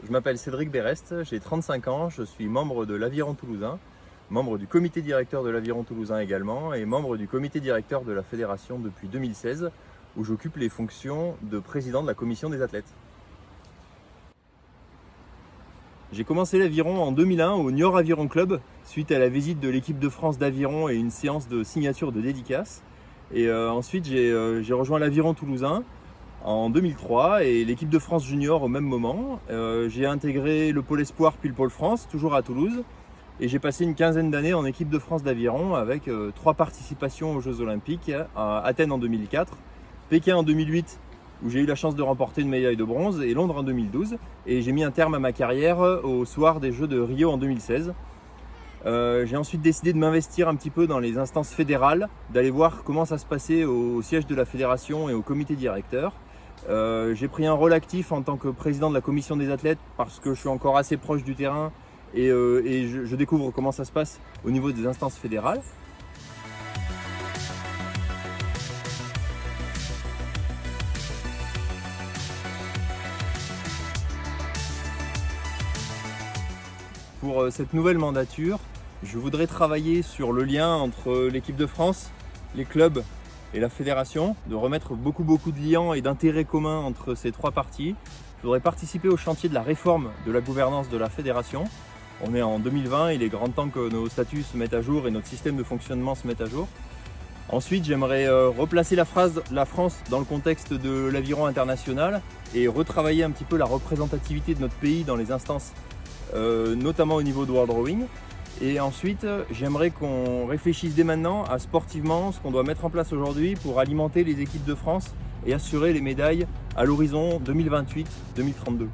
Je m'appelle Cédric Berest, j'ai 35 ans, je suis membre de l'Aviron Toulousain, membre du comité directeur de l'Aviron Toulousain également et membre du comité directeur de la fédération depuis 2016 où j'occupe les fonctions de président de la commission des athlètes. J'ai commencé l'aviron en 2001 au Niort Aviron Club suite à la visite de l'équipe de France d'aviron et une séance de signature de dédicace. Et ensuite j'ai rejoint l'Aviron Toulousain en 2003 et l'équipe de France junior au même moment. J'ai intégré le pôle espoir puis le pôle France, toujours à Toulouse. Et j'ai passé une quinzaine d'années en équipe de France d'aviron avec 3 participations aux Jeux Olympiques, à Athènes en 2004, Pékin en 2008 où j'ai eu la chance de remporter une médaille de bronze et Londres en 2012. Et j'ai mis un terme à ma carrière au soir des Jeux de Rio en 2016. J'ai ensuite décidé de m'investir un petit peu dans les instances fédérales, d'aller voir comment ça se passait au siège de la fédération et au comité directeur. J'ai pris un rôle actif en tant que président de la commission des athlètes parce que je suis encore assez proche du terrain et je découvre comment ça se passe au niveau des instances fédérales. Pour cette nouvelle mandature, je voudrais travailler sur le lien entre l'équipe de France, les clubs et la fédération, de remettre beaucoup de liens et d'intérêts communs entre ces 3 parties. Je voudrais participer au chantier de la réforme de la gouvernance de la fédération. On est en 2020, il est grand temps que nos statuts se mettent à jour et notre système de fonctionnement se mette à jour. Ensuite, j'aimerais replacer la France dans le contexte de l'aviron international et retravailler un petit peu la représentativité de notre pays dans les instances, notamment au niveau de World Rowing. Et ensuite, j'aimerais qu'on réfléchisse dès maintenant à sportivement ce qu'on doit mettre en place aujourd'hui pour alimenter les équipes de France et assurer les médailles à l'horizon 2028-2032.